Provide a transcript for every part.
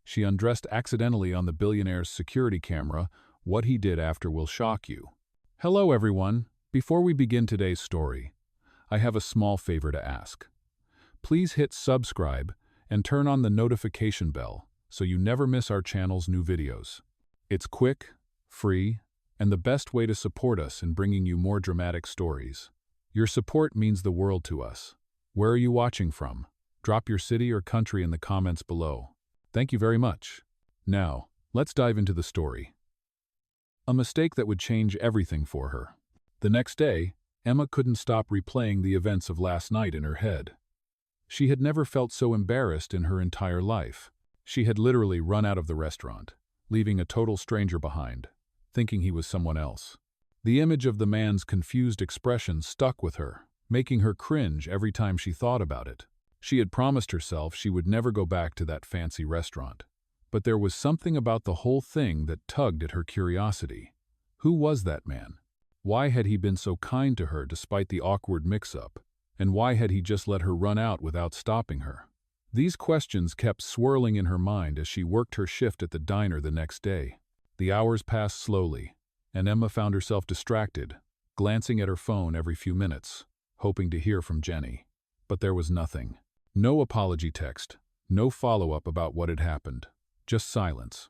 She undressed accidentally on the billionaire's security camera. What he did after will shock you. Hello everyone. Before we begin today's story, I have a small favor to ask. Please hit subscribe and turn on the notification bell so you never miss our channel's new videos. It's quick, free, and the best way to support us in bringing you more dramatic stories. Your support means the world to us. Where are you watching from? Drop your city or country in the comments below. Thank you very much. Now, let's dive into the story. A mistake that would change everything for her. The next day, Emma couldn't stop replaying the events of last night in her head. She had never felt so embarrassed in her entire life. She had literally run out of the restaurant, leaving a total stranger behind, thinking he was someone else. The image of the man's confused expression stuck with her, making her cringe every time she thought about it. She had promised herself she would never go back to that fancy restaurant. But there was something about the whole thing that tugged at her curiosity. Who was that man? Why had he been so kind to her despite the awkward mix-up? And why had he just let her run out without stopping her? These questions kept swirling in her mind as she worked her shift at the diner the next day. The hours passed slowly, and Emma found herself distracted, glancing at her phone every few minutes, hoping to hear from Jenny. But there was nothing. No apology text, no follow-up about what had happened, just silence.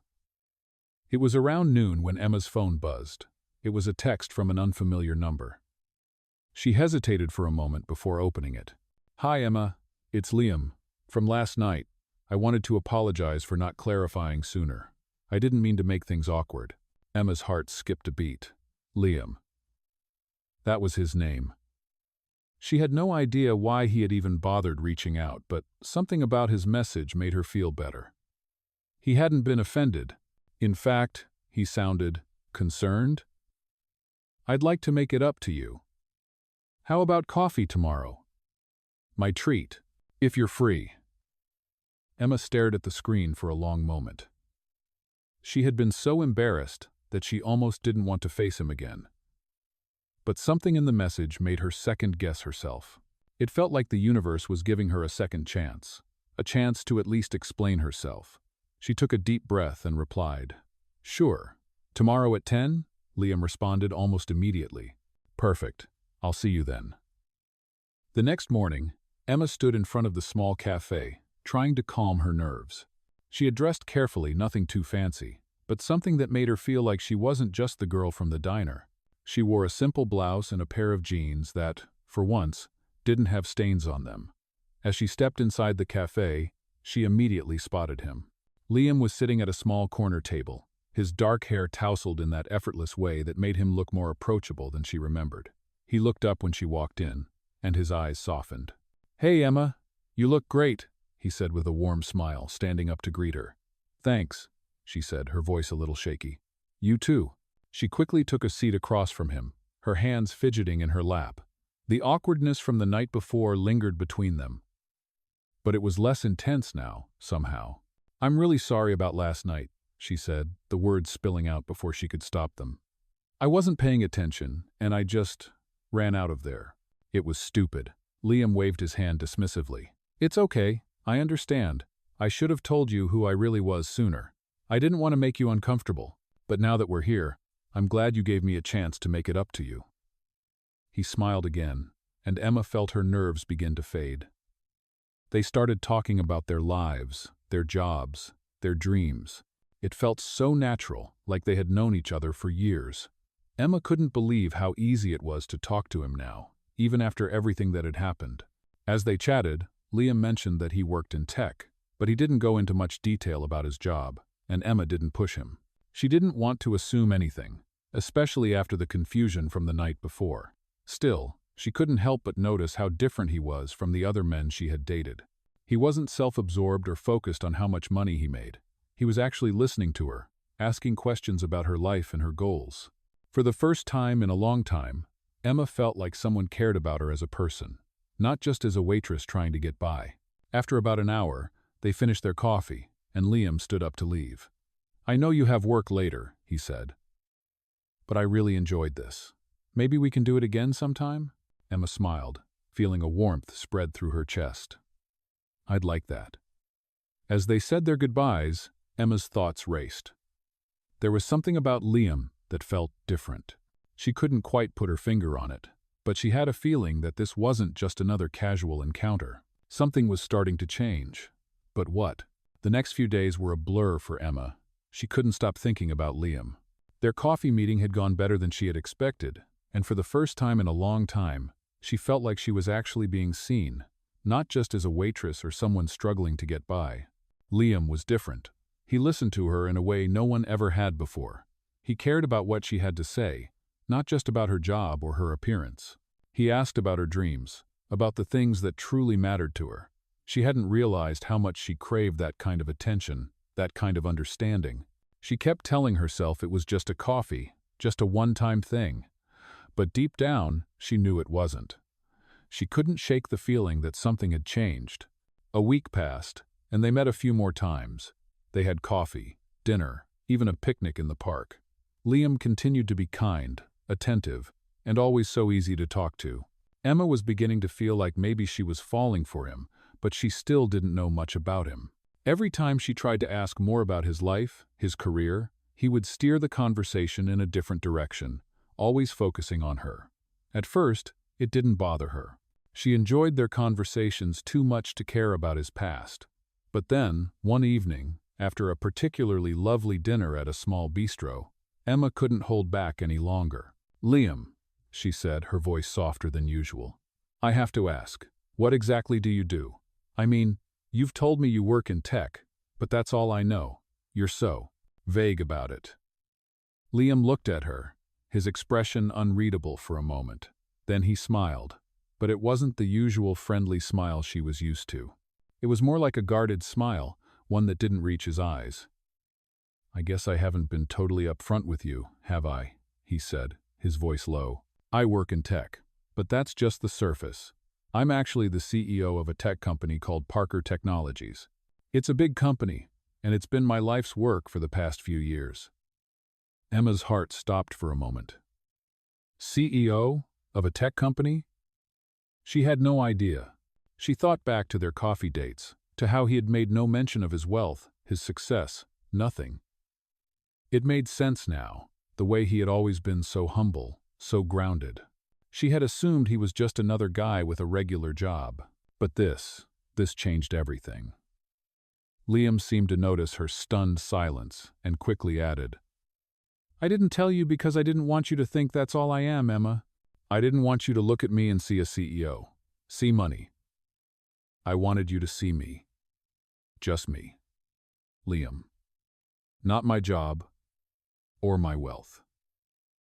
It was around noon when Emma's phone buzzed. It was a text from an unfamiliar number. She hesitated for a moment before opening it. "Hi Emma, it's Liam. From last night, I wanted to apologize for not clarifying sooner. I didn't mean to make things awkward." Emma's heart skipped a beat. Liam. That was his name. She had no idea why he had even bothered reaching out, but something about his message made her feel better. He hadn't been offended. In fact, he sounded concerned. "I'd like to make it up to you. How about coffee tomorrow? My treat, if you're free." Emma stared at the screen for a long moment. She had been so embarrassed that she almost didn't want to face him again. But something in the message made her second-guess herself. It felt like the universe was giving her a second chance, a chance to at least explain herself. She took a deep breath and replied, "Sure. Tomorrow at 10? Liam responded almost immediately. "Perfect. I'll see you then." The next morning, Emma stood in front of the small cafe, trying to calm her nerves. She had dressed carefully, nothing too fancy, but something that made her feel like she wasn't just the girl from the diner. She wore a simple blouse and a pair of jeans that, for once, didn't have stains on them. As she stepped inside the cafe, she immediately spotted him. Liam was sitting at a small corner table, his dark hair tousled in that effortless way that made him look more approachable than she remembered. He looked up when she walked in, and his eyes softened. "Hey Emma, you look great," he said with a warm smile, standing up to greet her. "Thanks," she said, her voice a little shaky. "You too." She quickly took a seat across from him, her hands fidgeting in her lap. The awkwardness from the night before lingered between them. But it was less intense now, somehow. "I'm really sorry about last night," she said, the words spilling out before she could stop them. "I wasn't paying attention, and I just ran out of there. It was stupid." Liam waved his hand dismissively. "It's okay, I understand. I should have told you who I really was sooner. I didn't want to make you uncomfortable, but now that we're here, I'm glad you gave me a chance to make it up to you." He smiled again, and Emma felt her nerves begin to fade. They started talking about their lives, their jobs, their dreams. It felt so natural, like they had known each other for years. Emma couldn't believe how easy it was to talk to him now, even after everything that had happened. As they chatted, Liam mentioned that he worked in tech, but he didn't go into much detail about his job, and Emma didn't push him. She didn't want to assume anything, especially after the confusion from the night before. Still, she couldn't help but notice how different he was from the other men she had dated. He wasn't self-absorbed or focused on how much money he made. He was actually listening to her, asking questions about her life and her goals. For the first time in a long time, Emma felt like someone cared about her as a person, not just as a waitress trying to get by. After about an hour, they finished their coffee, and Liam stood up to leave. "I know you have work later," he said. "But I really enjoyed this. Maybe we can do it again sometime?" Emma smiled, feeling a warmth spread through her chest. "I'd like that." As they said their goodbyes, Emma's thoughts raced. There was something about Liam that felt different. She couldn't quite put her finger on it, but she had a feeling that this wasn't just another casual encounter. Something was starting to change. But what? The next few days were a blur for Emma. She couldn't stop thinking about Liam. Their coffee meeting had gone better than she had expected, and for the first time in a long time, she felt like she was actually being seen, not just as a waitress or someone struggling to get by. Liam was different. He listened to her in a way no one ever had before. He cared about what she had to say, not just about her job or her appearance. He asked about her dreams, about the things that truly mattered to her. She hadn't realized how much she craved that kind of attention, that kind of understanding. She kept telling herself it was just a coffee, just a one-time thing. But deep down, she knew it wasn't. She couldn't shake the feeling that something had changed. A week passed, and they met a few more times. They had coffee, dinner, even a picnic in the park. Liam continued to be kind, attentive, and always so easy to talk to. Emma was beginning to feel like maybe she was falling for him, but she still didn't know much about him. Every time she tried to ask more about his life, his career, he would steer the conversation in a different direction, always focusing on her. At first, it didn't bother her. She enjoyed their conversations too much to care about his past. But then, one evening, after a particularly lovely dinner at a small bistro, Emma couldn't hold back any longer. "Liam," she said, her voice softer than usual. "I have to ask, what exactly do you do? I mean, you've told me you work in tech, but that's all I know. You're so vague about it." Liam looked at her, his expression unreadable for a moment. Then he smiled, but it wasn't the usual friendly smile she was used to. It was more like a guarded smile, one that didn't reach his eyes. "I guess I haven't been totally upfront with you, have I?" he said, his voice low. "I work in tech, but that's just the surface. I'm actually the CEO of a tech company called Parker Technologies. It's a big company, and it's been my life's work for the past few years." Emma's heart stopped for a moment. CEO of a tech company? She had no idea. She thought back to their coffee dates, to how he had made no mention of his wealth, his success, nothing. It made sense now, the way he had always been so humble, so grounded. She had assumed he was just another guy with a regular job. But this changed everything. Liam seemed to notice her stunned silence and quickly added, "I didn't tell you because I didn't want you to think that's all I am, Emma. I didn't want you to look at me and see a CEO, see money. I wanted you to see me. Just me. Liam. Not my job or my wealth."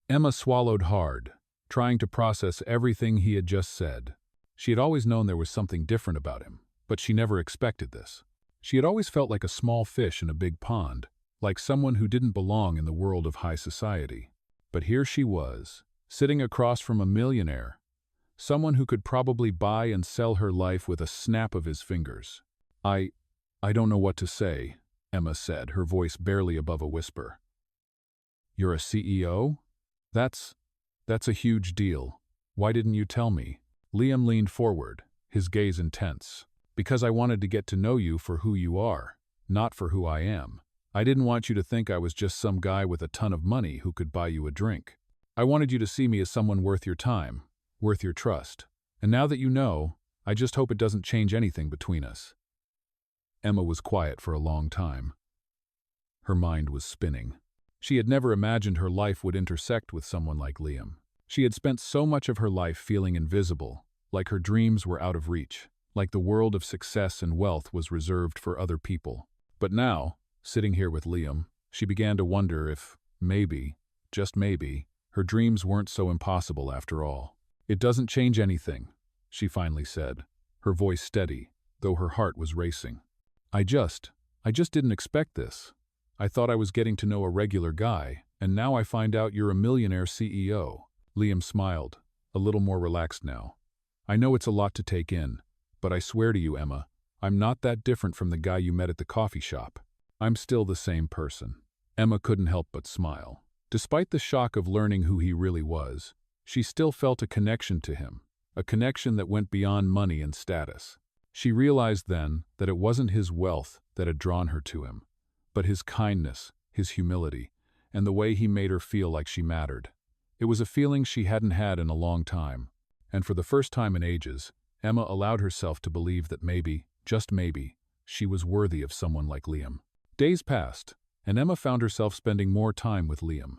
Emma swallowed hard, trying to process everything he had just said. She had always known there was something different about him, but she never expected this. She had always felt like a small fish in a big pond, like someone who didn't belong in the world of high society. But here she was, sitting across from a millionaire, someone who could probably buy and sell her life with a snap of his fingers. I don't know what to say," Emma said, her voice barely above a whisper. "You're a CEO? That's a huge deal. Why didn't you tell me?" Liam leaned forward, his gaze intense. "Because I wanted to get to know you for who you are, not for who I am. I didn't want you to think I was just some guy with a ton of money who could buy you a drink. I wanted you to see me as someone worth your time, worth your trust. And now that you know, I just hope it doesn't change anything between us." Emma was quiet for a long time. Her mind was spinning. She had never imagined her life would intersect with someone like Liam. She had spent so much of her life feeling invisible, like her dreams were out of reach, like the world of success and wealth was reserved for other people. But now, sitting here with Liam, she began to wonder if, maybe, just maybe, her dreams weren't so impossible after all. "It doesn't change anything," she finally said, her voice steady, though her heart was racing. I just didn't expect this. I thought I was getting to know a regular guy, and now I find out you're a millionaire CEO." Liam smiled, a little more relaxed now. "I know it's a lot to take in, but I swear to you, Emma, I'm not that different from the guy you met at the coffee shop. I'm still the same person." Emma couldn't help but smile. Despite the shock of learning who he really was, she still felt a connection to him, a connection that went beyond money and status. She realized then that it wasn't his wealth that had drawn her to him, but his kindness, his humility, and the way he made her feel like she mattered. It was a feeling she hadn't had in a long time, and for the first time in ages, Emma allowed herself to believe that maybe, just maybe, she was worthy of someone like Liam. Days passed, and Emma found herself spending more time with Liam.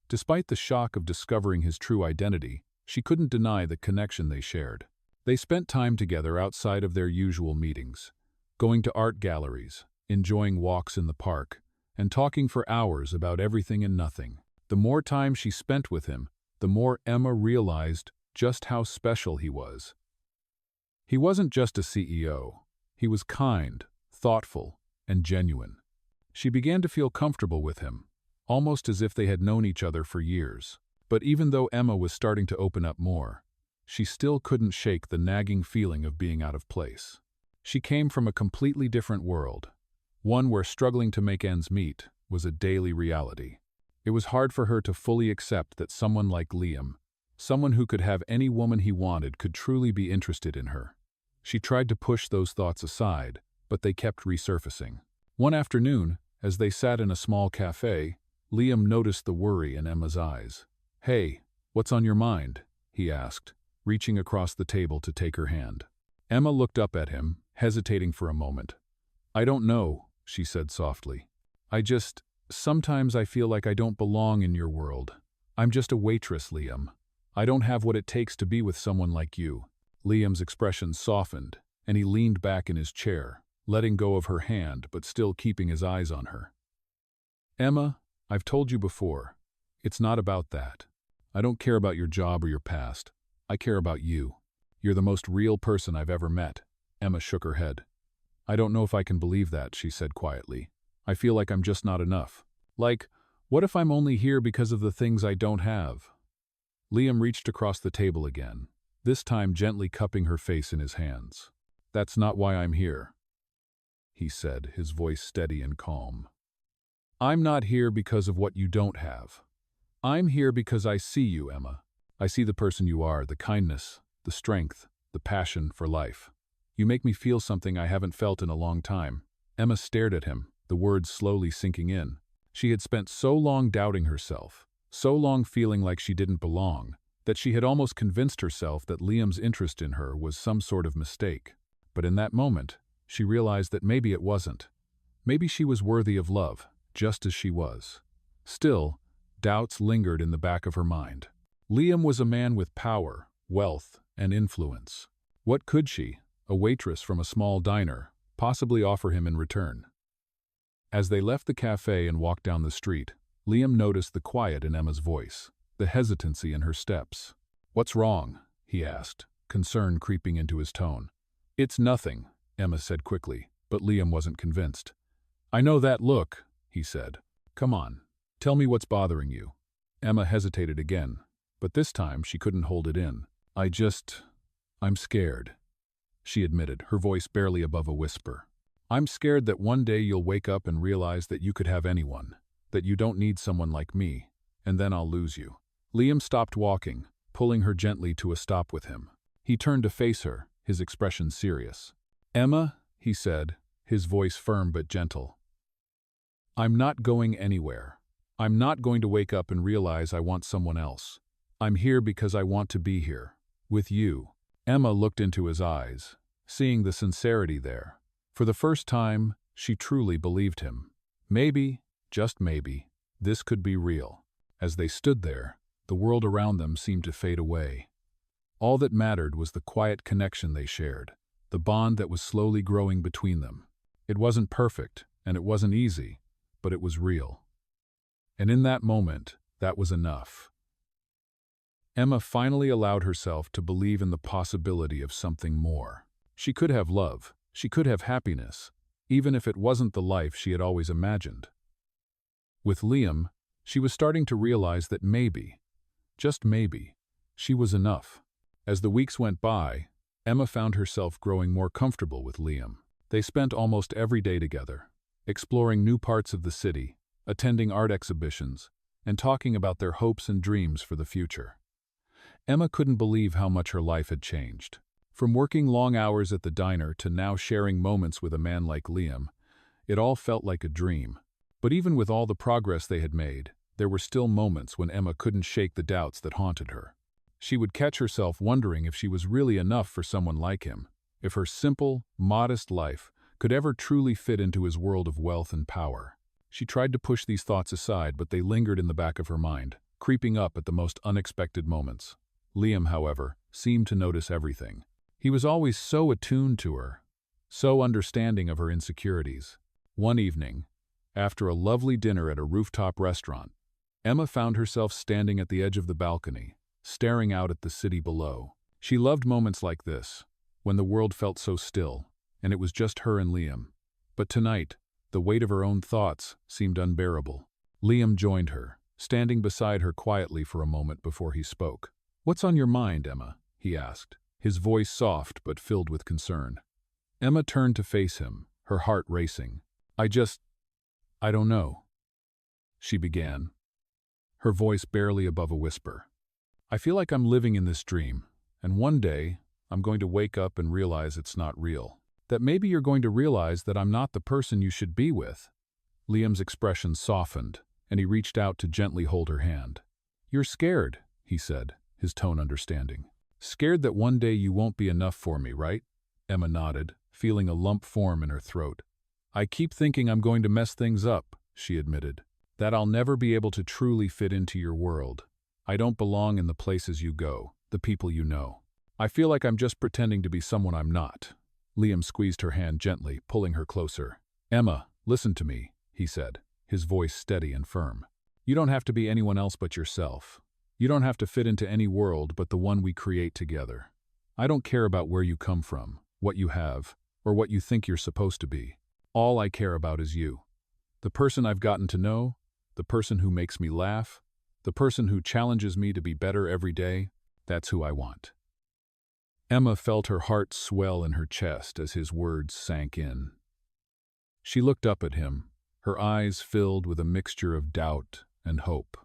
Despite the shock of discovering his true identity, she couldn't deny the connection they shared. They spent time together outside of their usual meetings, going to art galleries, enjoying walks in the park, and talking for hours about everything and nothing. The more time she spent with him, the more Emma realized just how special he was. He wasn't just a CEO. He was kind, thoughtful, and genuine. She began to feel comfortable with him, almost as if they had known each other for years. But even though Emma was starting to open up more, she still couldn't shake the nagging feeling of being out of place. She came from a completely different world, one where struggling to make ends meet was a daily reality. It was hard for her to fully accept that someone like Liam, someone who could have any woman he wanted, could truly be interested in her. She tried to push those thoughts aside, but they kept resurfacing. One afternoon, as they sat in a small cafe, Liam noticed the worry in Emma's eyes. "Hey, what's on your mind?" he asked, reaching across the table to take her hand. Emma looked up at him, hesitating for a moment. "I don't know," she said softly. Sometimes I feel like I don't belong in your world. I'm just a waitress, Liam. I don't have what it takes to be with someone like you." Liam's expression softened, and he leaned back in his chair, letting go of her hand but still keeping his eyes on her. "Emma, I've told you before, it's not about that. I don't care about your job or your past. I care about you. You're the most real person I've ever met." Emma shook her head. "I don't know if I can believe that," she said quietly. "I feel like I'm just not enough. Like, what if I'm only here because of the things I don't have?" Liam reached across the table again, this time gently cupping her face in his hands. "That's not why I'm here," he said, his voice steady and calm. "I'm not here because of what you don't have. I'm here because I see you, Emma. I see the person you are, the kindness, the strength, the passion for life. You make me feel something I haven't felt in a long time." Emma stared at him, the words slowly sinking in. She had spent so long doubting herself, so long feeling like she didn't belong, that she had almost convinced herself that Liam's interest in her was some sort of mistake. But in that moment, she realized that maybe it wasn't. Maybe she was worthy of love, just as she was. Still, doubts lingered in the back of her mind. Liam was a man with power, wealth, and influence. What could she, a waitress from a small diner, possibly offer him in return? As they left the cafe and walked down the street, Liam noticed the quiet in Emma's voice, the hesitancy in her steps. "What's wrong?" he asked, concern creeping into his tone. "It's nothing," Emma said quickly, but Liam wasn't convinced. "I know that look," he said. "Come on, tell me what's bothering you." Emma hesitated again, but this time she couldn't hold it in. I'm scared," she admitted, her voice barely above a whisper. "I'm scared that one day you'll wake up and realize that you could have anyone, that you don't need someone like me, and then I'll lose you." Liam stopped walking, pulling her gently to a stop with him. He turned to face her, his expression serious. "Emma," he said, his voice firm but gentle, "I'm not going anywhere. I'm not going to wake up and realize I want someone else. I'm here because I want to be here, with you." Emma looked into his eyes, seeing the sincerity there. For the first time, she truly believed him. Maybe, just maybe, this could be real. As they stood there, the world around them seemed to fade away. All that mattered was the quiet connection they shared, the bond that was slowly growing between them. It wasn't perfect, and it wasn't easy, but it was real. And in that moment, that was enough. Emma finally allowed herself to believe in the possibility of something more. She could have love, she could have happiness, even if it wasn't the life she had always imagined. With Liam, she was starting to realize that maybe, just maybe, she was enough. As the weeks went by, Emma found herself growing more comfortable with Liam. They spent almost every day together, exploring new parts of the city, attending art exhibitions, and talking about their hopes and dreams for the future. Emma couldn't believe how much her life had changed. From working long hours at the diner to now sharing moments with a man like Liam, it all felt like a dream. But even with all the progress they had made, there were still moments when Emma couldn't shake the doubts that haunted her. She would catch herself wondering if she was really enough for someone like him, if her simple, modest life could ever truly fit into his world of wealth and power. She tried to push these thoughts aside, but they lingered in the back of her mind, creeping up at the most unexpected moments. Liam, however, seemed to notice everything. He was always so attuned to her, so understanding of her insecurities. One evening, after a lovely dinner at a rooftop restaurant, Emma found herself standing at the edge of the balcony, staring out at the city below. She loved moments like this, when the world felt so still, and it was just her and Liam. But tonight, the weight of her own thoughts seemed unbearable. Liam joined her, standing beside her quietly for a moment before he spoke. "What's on your mind, Emma?" he asked, his voice soft but filled with concern. Emma turned to face him, her heart racing. I don't know," she began, her voice barely above a whisper. "I feel like I'm living in this dream, and one day I'm going to wake up and realize it's not real. That maybe you're going to realize that I'm not the person you should be with." Liam's expression softened, and he reached out to gently hold her hand. "You're scared," he said, his tone understanding. "Scared that one day you won't be enough for me, right?" Emma nodded, feeling a lump form in her throat. "I keep thinking I'm going to mess things up," she admitted. "That I'll never be able to truly fit into your world. I don't belong in the places you go, the people you know. I feel like I'm just pretending to be someone I'm not." Liam squeezed her hand gently, pulling her closer. "Emma, listen to me," he said, his voice steady and firm. "You don't have to be anyone else but yourself. You don't have to fit into any world but the one we create together. I don't care about where you come from, what you have, or what you think you're supposed to be. All I care about is you. The person I've gotten to know, the person who makes me laugh, the person who challenges me to be better every day, that's who I want." Emma felt her heart swell in her chest as his words sank in. She looked up at him, her eyes filled with a mixture of doubt and hope.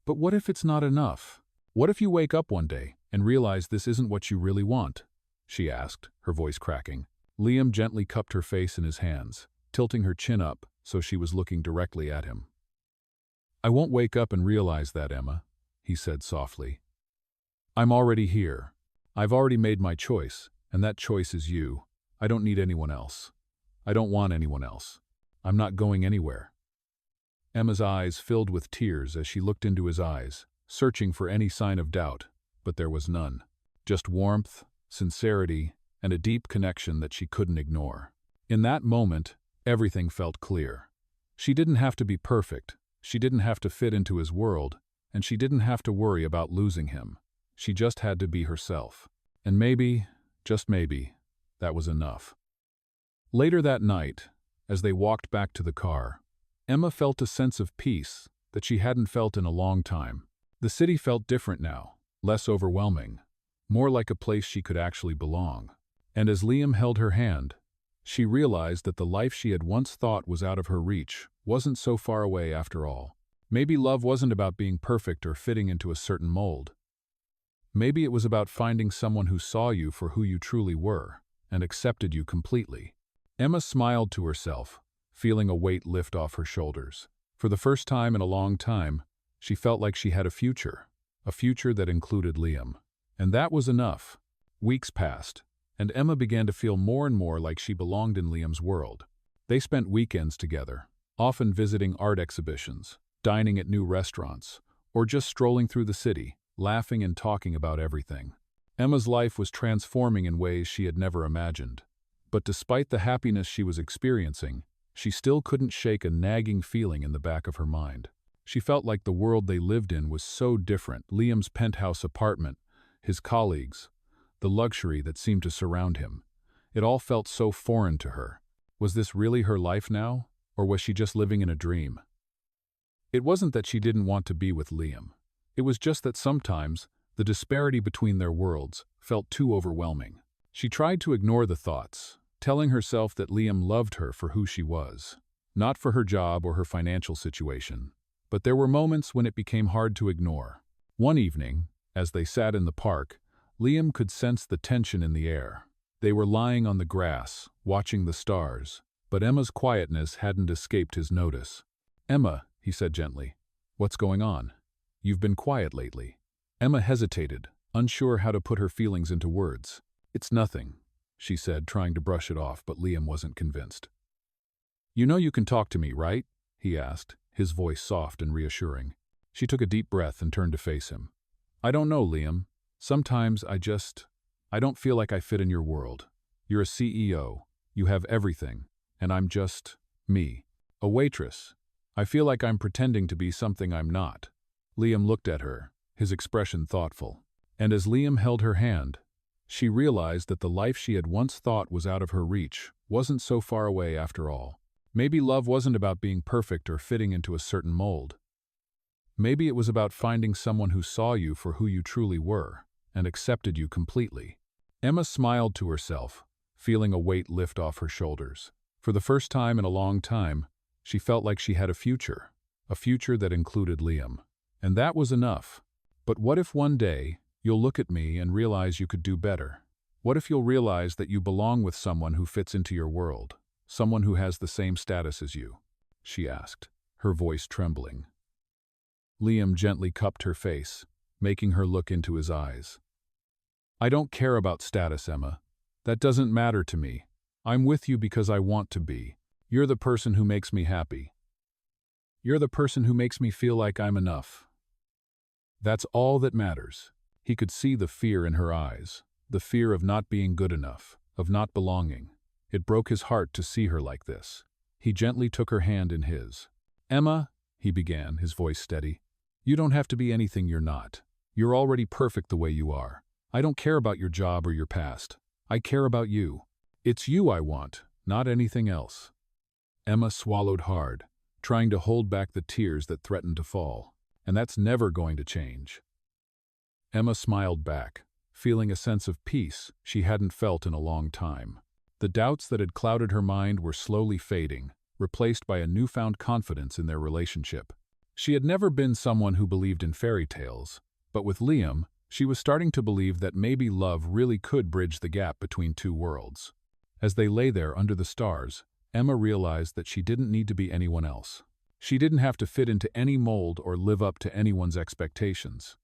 "But what if it's not enough? What if you wake up one day and realize this isn't what you really want?" she asked, her voice cracking. Liam gently cupped her face in his hands, tilting her chin up so she was looking directly at him. "I won't wake up and realize that, Emma," he said softly. "I'm already here. I've already made my choice, and that choice is you. I don't need anyone else. I don't want anyone else. I'm not going anywhere." Emma's eyes filled with tears as she looked into his eyes, searching for any sign of doubt, but there was none. Just warmth, sincerity, and a deep connection that she couldn't ignore. In that moment, everything felt clear. She didn't have to be perfect, she didn't have to fit into his world, and she didn't have to worry about losing him. She just had to be herself. And maybe, just maybe, that was enough. Later that night, as they walked back to the car, Emma felt a sense of peace that she hadn't felt in a long time. The city felt different now, less overwhelming, more like a place she could actually belong. And as Liam held her hand, she realized that the life she had once thought was out of her reach wasn't so far away after all. Maybe love wasn't about being perfect or fitting into a certain mold. Maybe it was about finding someone who saw you for who you truly were and accepted you completely. Emma smiled to herself, feeling a weight lift off her shoulders. For the first time in a long time, she felt like she had a future that included Liam. And that was enough. Weeks passed, and Emma began to feel more and more like she belonged in Liam's world. They spent weekends together, often visiting art exhibitions, dining at new restaurants, or just strolling through the city, laughing and talking about everything. Emma's life was transforming in ways she had never imagined. But despite the happiness she was experiencing, she still couldn't shake a nagging feeling in the back of her mind. She felt like the world they lived in was so different. Liam's penthouse apartment, his colleagues, the luxury that seemed to surround him. It all felt so foreign to her. Was this really her life now, or was she just living in a dream? It wasn't that she didn't want to be with Liam. It was just that sometimes, the disparity between their worlds felt too overwhelming. She tried to ignore the thoughts, telling herself that Liam loved her for who she was, not for her job or her financial situation. But there were moments when it became hard to ignore. One evening, as they sat in the park, Liam could sense the tension in the air. They were lying on the grass, watching the stars, But Emma's quietness hadn't escaped his notice. "Emma," he said gently, "what's going on? You've been quiet lately." Emma hesitated, unsure how to put her feelings into words. "It's nothing," she said, trying to brush it off, but Liam wasn't convinced. "You know you can talk to me, right?" he asked, his voice soft and reassuring. She took a deep breath and turned to face him. "I don't know, Liam. Sometimes I don't feel like I fit in your world. You're a CEO. You have everything. And I'm just me. A waitress. I feel like I'm pretending to be something I'm not." Liam looked at her, his expression thoughtful. And as Liam held her hand, she realized that the life she had once thought was out of her reach wasn't so far away after all. Maybe love wasn't about being perfect or fitting into a certain mold. Maybe it was about finding someone who saw you for who you truly were and accepted you completely. Emma smiled to herself, feeling a weight lift off her shoulders. For the first time in a long time, she felt like she had a future that included Liam. And that was enough. But what if one day you'll look at me and realize you could do better? What if you'll realize that you belong with someone who fits into your world, someone who has the same status as you? She asked, her voice trembling. Liam gently cupped her face, making her look into his eyes. "I don't care about status, Emma. That doesn't matter to me. I'm with you because I want to be. You're the person who makes me happy. You're the person who makes me feel like I'm enough. That's all that matters." He could see the fear in her eyes, the fear of not being good enough, of not belonging. It broke his heart to see her like this. He gently took her hand in his. "Emma," he began, his voice steady, "you don't have to be anything you're not. You're already perfect the way you are. I don't care about your job or your past. I care about you. It's you I want, not anything else." Emma swallowed hard, trying to hold back the tears that threatened to fall. "And that's never going to change." Emma smiled back, feeling a sense of peace she hadn't felt in a long time. The doubts that had clouded her mind were slowly fading, replaced by a newfound confidence in their relationship. She had never been someone who believed in fairy tales, but with Liam, she was starting to believe that maybe love really could bridge the gap between two worlds. As they lay there under the stars, Emma realized that she didn't need to be anyone else. She didn't have to fit into any mold or live up to anyone's expectations.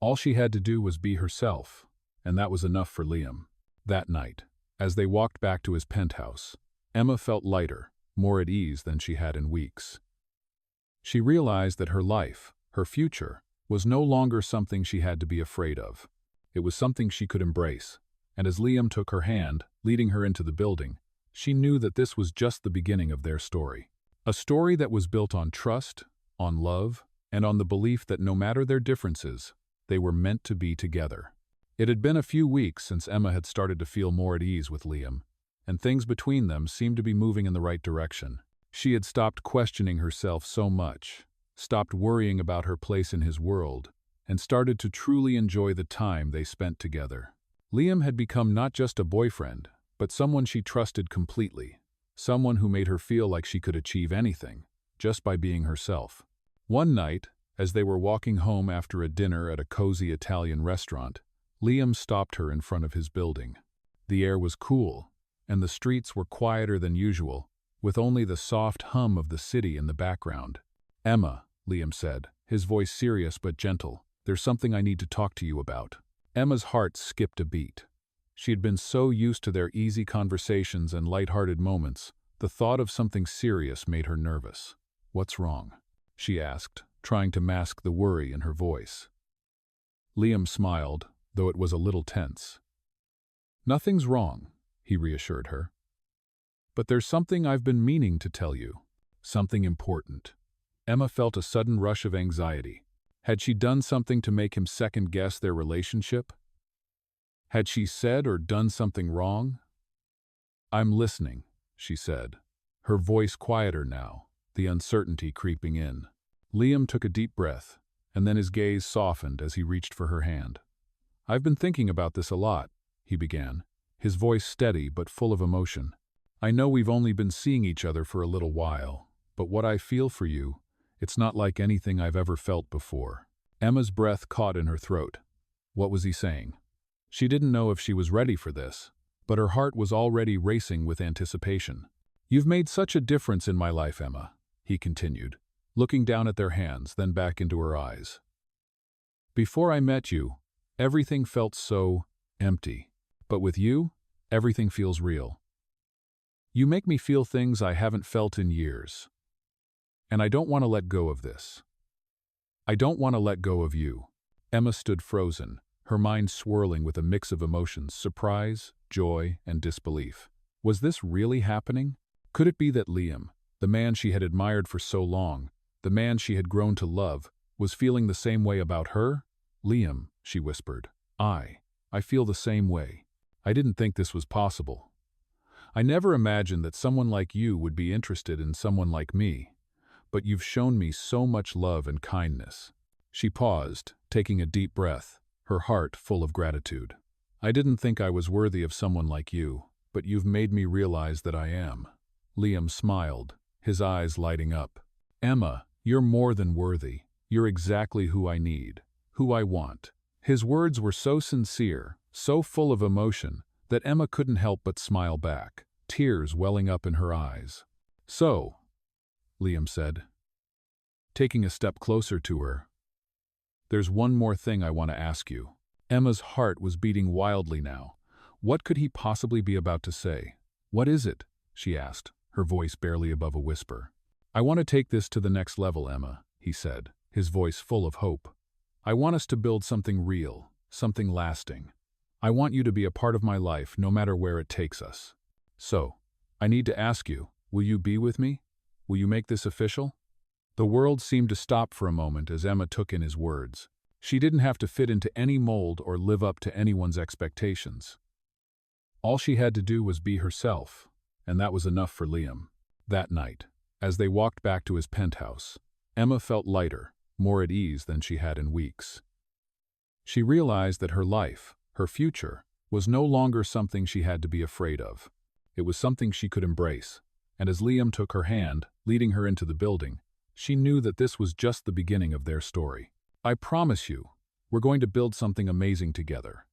All she had to do was be herself, and that was enough for Liam. That night, as they walked back to his penthouse, Emma felt lighter, more at ease than she had in weeks. She realized that her life, her future, was no longer something she had to be afraid of. It was something she could embrace, and as Liam took her hand, leading her into the building, she knew that this was just the beginning of their story. A story that was built on trust, on love, and on the belief that no matter their differences, they were meant to be together. It had been a few weeks since Emma had started to feel more at ease with Liam, and things between them seemed to be moving in the right direction. She had stopped questioning herself so much, stopped worrying about her place in his world, and started to truly enjoy the time they spent together. Liam had become not just a boyfriend, but someone she trusted completely, someone who made her feel like she could achieve anything, just by being herself. One night, as they were walking home after a dinner at a cozy Italian restaurant, Liam stopped her in front of his building. The air was cool, and the streets were quieter than usual, with only the soft hum of the city in the background. "Emma," Liam said, his voice serious but gentle, "there's something I need to talk to you about." Emma's heart skipped a beat. She had been so used to their easy conversations and light-hearted moments, the thought of something serious made her nervous. "What's wrong?" she asked, trying to mask the worry in her voice. Liam smiled, though it was a little tense. "Nothing's wrong," he reassured her. "But there's something I've been meaning to tell you. Something important." Emma felt a sudden rush of anxiety. Had she done something to make him second-guess their relationship? Had she said or done something wrong? "I'm listening," she said, her voice quieter now, the uncertainty creeping in. Liam took a deep breath, and then his gaze softened as he reached for her hand. "I've been thinking about this a lot," he began, his voice steady but full of emotion. "I know we've only been seeing each other for a little while, but what I feel for you, it's not like anything I've ever felt before." Emma's breath caught in her throat. What was he saying? She didn't know if she was ready for this, but her heart was already racing with anticipation. "You've made such a difference in my life, Emma," he continued, looking down at their hands, then back into her eyes. "Before I met you, everything felt so empty. But with you, everything feels real. You make me feel things I haven't felt in years. And I don't want to let go of this. I don't want to let go of you." Emma stood frozen, her mind swirling with a mix of emotions: surprise, joy, and disbelief. Was this really happening? Could it be that Liam, the man she had admired for so long, the man she had grown to love, was feeling the same way about her? "Liam," she whispered, I feel the same way. I didn't think this was possible. I never imagined that someone like you would be interested in someone like me. But you've shown me so much love and kindness." She paused, taking a deep breath, her heart full of gratitude. "I didn't think I was worthy of someone like you, but you've made me realize that I am." Liam smiled, his eyes lighting up. "Emma, you're more than worthy. You're exactly who I need, who I want." His words were so sincere, so full of emotion, that Emma couldn't help but smile back, tears welling up in her eyes. "So," Liam said, taking a step closer to her, "there's one more thing I want to ask you." Emma's heart was beating wildly now. What could he possibly be about to say? "What is it?" she asked, her voice barely above a whisper. "I want to take this to the next level, Emma," he said, his voice full of hope. "I want us to build something real, something lasting. I want you to be a part of my life no matter where it takes us. So, I need to ask you, will you be with me? Will you make this official?" The world seemed to stop for a moment as Emma took in his words. She didn't have to fit into any mold or live up to anyone's expectations. All she had to do was be herself, and that was enough for Liam. That night, as they walked back to his penthouse, Emma felt lighter, more at ease than she had in weeks. She realized that her life, her future, was no longer something she had to be afraid of. It was something she could embrace, and as Liam took her hand, leading her into the building, she knew that this was just the beginning of their story. "I promise you, we're going to build something amazing together."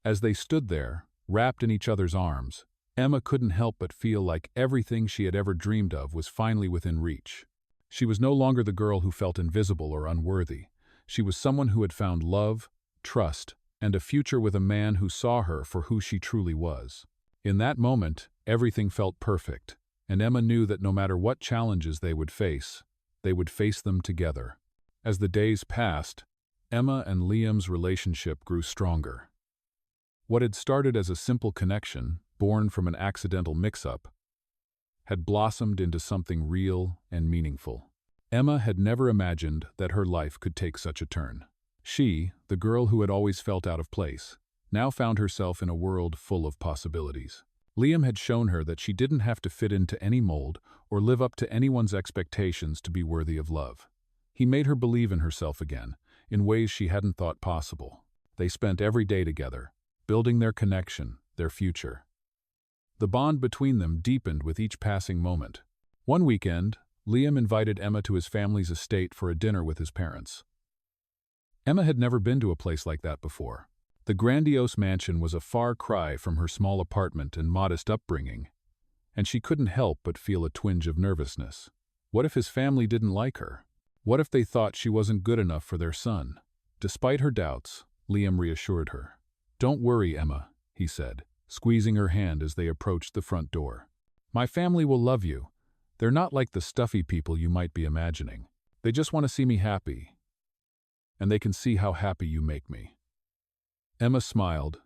As they stood there, wrapped in each other's arms, Emma couldn't help but feel like everything she had ever dreamed of was finally within reach. She was no longer the girl who felt invisible or unworthy. She was someone who had found love, trust, and a future with a man who saw her for who she truly was. In that moment, everything felt perfect, and Emma knew that no matter what challenges they would face them together. As the days passed, Emma and Liam's relationship grew stronger. What had started as a simple connection, born from an accidental mix-up, had blossomed into something real and meaningful. Emma had never imagined that her life could take such a turn. She, the girl who had always felt out of place, now found herself in a world full of possibilities. Liam had shown her that she didn't have to fit into any mold or live up to anyone's expectations to be worthy of love. He made her believe in herself again, in ways she hadn't thought possible. They spent every day together, building their connection, their future. The bond between them deepened with each passing moment. One weekend, Liam invited Emma to his family's estate for a dinner with his parents. Emma had never been to a place like that before. The grandiose mansion was a far cry from her small apartment and modest upbringing, and she couldn't help but feel a twinge of nervousness. What if his family didn't like her? What if they thought she wasn't good enough for their son? Despite her doubts, Liam reassured her. "Don't worry, Emma," he said, squeezing her hand as they approached the front door. "My family will love you. They're not like the stuffy people you might be imagining. They just want to see me happy, and they can see how happy you make me." Emma smiled,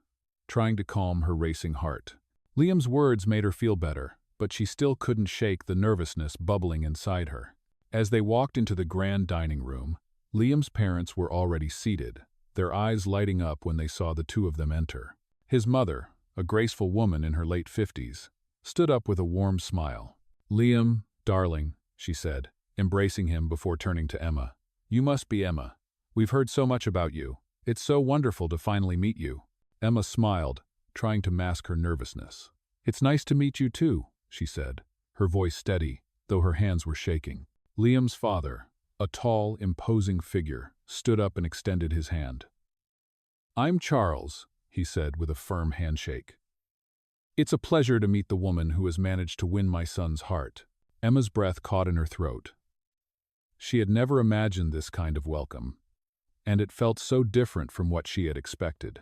trying to calm her racing heart. Liam's words made her feel better, but she still couldn't shake the nervousness bubbling inside her. As they walked into the grand dining room, Liam's parents were already seated, their eyes lighting up when they saw the two of them enter. His mother, a graceful woman in her late 50s, stood up with a warm smile. "Liam, darling," she said, embracing him before turning to Emma. "You must be Emma. We've heard so much about you. It's so wonderful to finally meet you." Emma smiled, trying to mask her nervousness. "It's nice to meet you too," she said, her voice steady, though her hands were shaking. Liam's father, a tall, imposing figure, stood up and extended his hand. "I'm Charles," he said with a firm handshake. It's a pleasure to meet the woman who has managed to win my son's heart. Emma's breath caught in her throat. She had never imagined this kind of welcome, and it felt so different from what she had expected.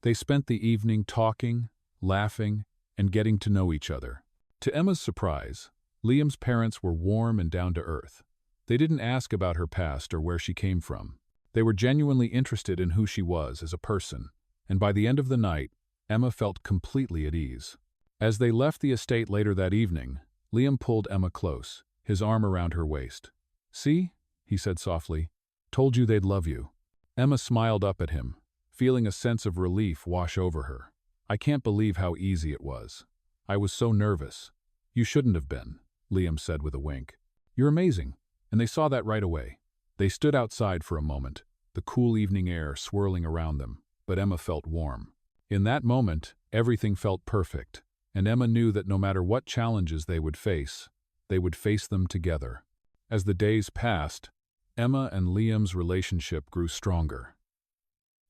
They spent the evening talking, laughing, and getting to know each other. To Emma's surprise, Liam's parents were warm and down to earth. They didn't ask about her past or where she came from. They were genuinely interested in who she was as a person, and by the end of the night, Emma felt completely at ease. As they left the estate later that evening, Liam pulled Emma close, his arm around her waist. "See?" he said softly. "Told you they'd love you." Emma smiled up at him, feeling a sense of relief wash over her. "I can't believe how easy it was. I was so nervous." "You shouldn't have been," Liam said with a wink. "You're amazing." And they saw that right away. They stood outside for a moment, the cool evening air swirling around them, but Emma felt warm. In that moment, everything felt perfect, and Emma knew that no matter what challenges they would face them together. As the days passed, Emma and Liam's relationship grew stronger.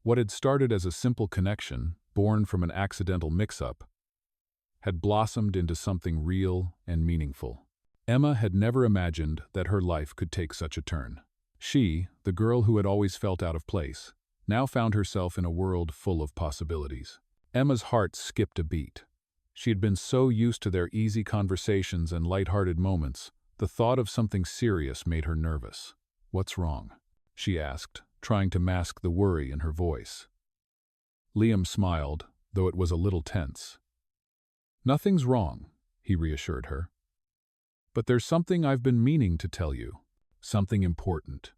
What had started as a simple connection, born from an accidental mix-up, had blossomed into something real and meaningful. Emma had never imagined that her life could take such a turn. She, the girl who had always felt out of place, now found herself in a world full of possibilities. Emma's heart skipped a beat. She had been so used to their easy conversations and light-hearted moments, the thought of something serious made her nervous. "What's wrong?" she asked, trying to mask the worry in her voice. Liam smiled, though it was a little tense. "Nothing's wrong," he reassured her. "But there's something I've been meaning to tell you. Something important."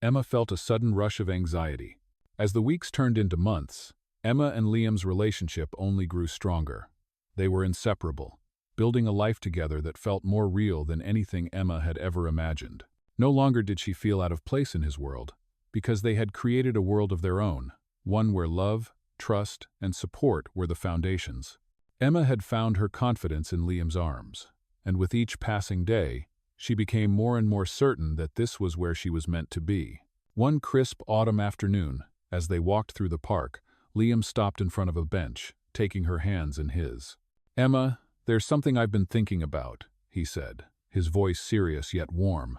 Emma felt a sudden rush of anxiety. As the weeks turned into months, Emma and Liam's relationship only grew stronger. They were inseparable, building a life together that felt more real than anything Emma had ever imagined. No longer did she feel out of place in his world, because they had created a world of their own, one where love, trust, and support were the foundations. Emma had found her confidence in Liam's arms, and with each passing day, she became more and more certain that this was where she was meant to be. One crisp autumn afternoon, as they walked through the park, Liam stopped in front of a bench, taking her hands in his. "Emma, there's something I've been thinking about," he said, his voice serious yet warm.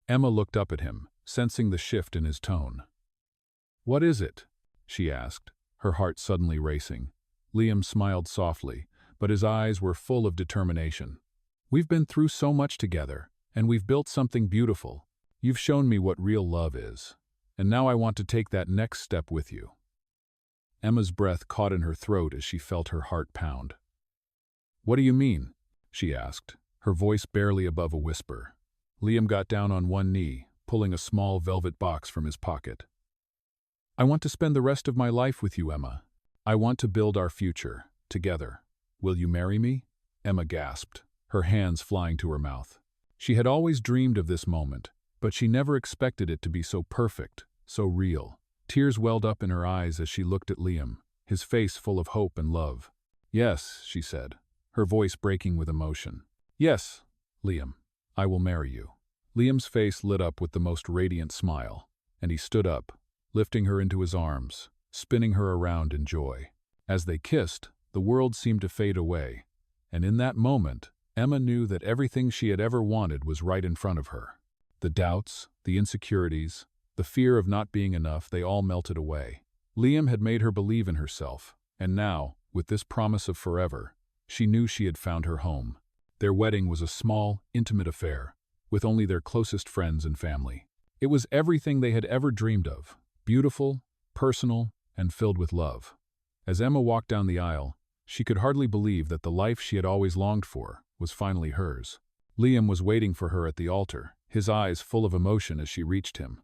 Emma looked up at him, sensing the shift in his tone. "What is it?" she asked, her heart suddenly racing. Liam smiled softly, but his eyes were full of determination. "We've been through so much together, and we've built something beautiful. You've shown me what real love is, and now I want to take that next step with you." Emma's breath caught in her throat as she felt her heart pound. "What do you mean?" she asked, her voice barely above a whisper. Liam got down on one knee, pulling a small velvet box from his pocket. "I want to spend the rest of my life with you, Emma. I want to build our future, together. Will you marry me?" Emma gasped, her hands flying to her mouth. She had always dreamed of this moment, but she never expected it to be so perfect, so real. Tears welled up in her eyes as she looked at Liam, his face full of hope and love. "Yes," she said, her voice breaking with emotion. "Yes, Liam, I will marry you." Liam's face lit up with the most radiant smile, and he stood up, lifting her into his arms, spinning her around in joy. As they kissed, the world seemed to fade away, and in that moment, Emma knew that everything she had ever wanted was right in front of her. The doubts, the insecurities, the fear of not being enough, they all melted away. Liam had made her believe in herself, and now, with this promise of forever, she knew she had found her home. Their wedding was a small, intimate affair, with only their closest friends and family. It was everything they had ever dreamed of, beautiful, personal, and filled with love. As Emma walked down the aisle, she could hardly believe that the life she had always longed for was finally hers. Liam was waiting for her at the altar, his eyes full of emotion as she reached him.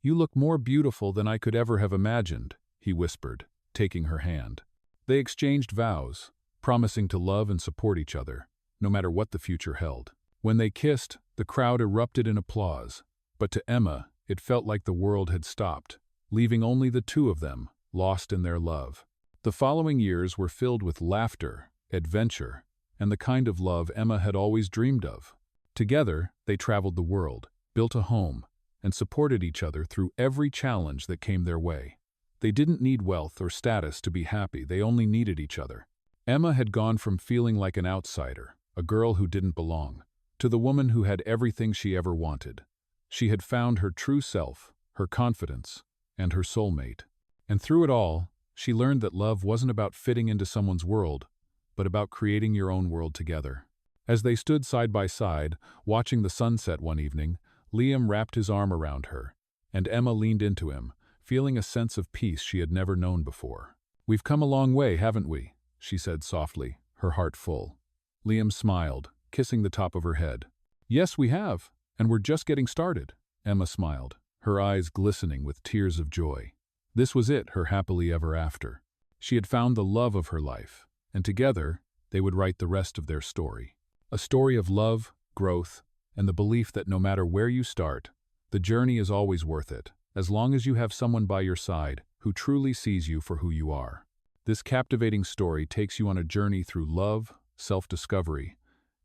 "You look more beautiful than I could ever have imagined," he whispered, taking her hand. They exchanged vows, promising to love and support each other, no matter what the future held. When they kissed, the crowd erupted in applause, but to Emma, it felt like the world had stopped, leaving only the two of them, lost in their love. The following years were filled with laughter, adventure, and the kind of love Emma had always dreamed of. Together, they traveled the world, built a home, and supported each other through every challenge that came their way. They didn't need wealth or status to be happy, they only needed each other. Emma had gone from feeling like an outsider, a girl who didn't belong, to the woman who had everything she ever wanted. She had found her true self, her confidence, and her soulmate. And through it all, she learned that love wasn't about fitting into someone's world, but about creating your own world together. As they stood side by side, watching the sunset one evening, Liam wrapped his arm around her, and Emma leaned into him, feeling a sense of peace she had never known before. "We've come a long way, haven't we?" she said softly, her heart full. Liam smiled, kissing the top of her head. "Yes, we have, and we're just getting started," Emma smiled, her eyes glistening with tears of joy. This was it, her happily ever after. She had found the love of her life, and together they would write the rest of their story. A story of love, growth, and the belief that no matter where you start, the journey is always worth it, as long as you have someone by your side who truly sees you for who you are. This captivating story takes you on a journey through love, self-discovery,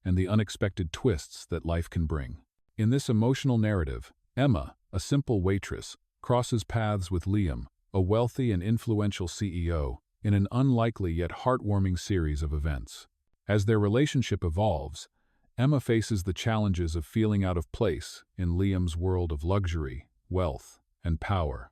and the unexpected twists that life can bring. In this emotional narrative, Emma, a simple waitress, crosses paths with Liam, a wealthy and influential CEO, in an unlikely yet heartwarming series of events. As their relationship evolves, Emma faces the challenges of feeling out of place in Liam's world of luxury, wealth, and power.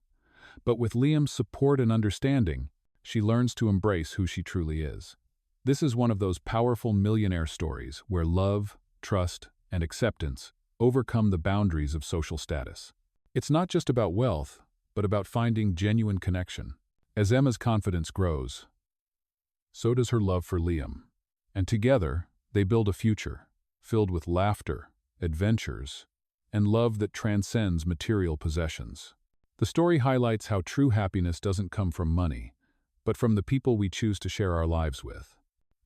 But with Liam's support and understanding, she learns to embrace who she truly is. This is one of those powerful millionaire stories where love, trust, and acceptance overcome the boundaries of social status. It's not just about wealth, but about finding genuine connection. As Emma's confidence grows, so does her love for Liam. And together, they build a future filled with laughter, adventures, and love that transcends material possessions. The story highlights how true happiness doesn't come from money, but from the people we choose to share our lives with.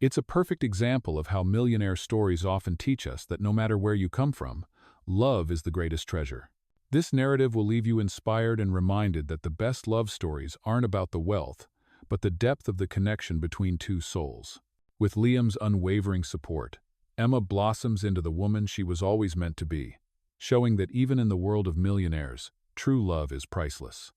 It's a perfect example of how millionaire stories often teach us that no matter where you come from, love is the greatest treasure. This narrative will leave you inspired and reminded that the best love stories aren't about the wealth, but the depth of the connection between two souls. With Liam's unwavering support, Emma blossoms into the woman she was always meant to be, showing that even in the world of millionaires, true love is priceless.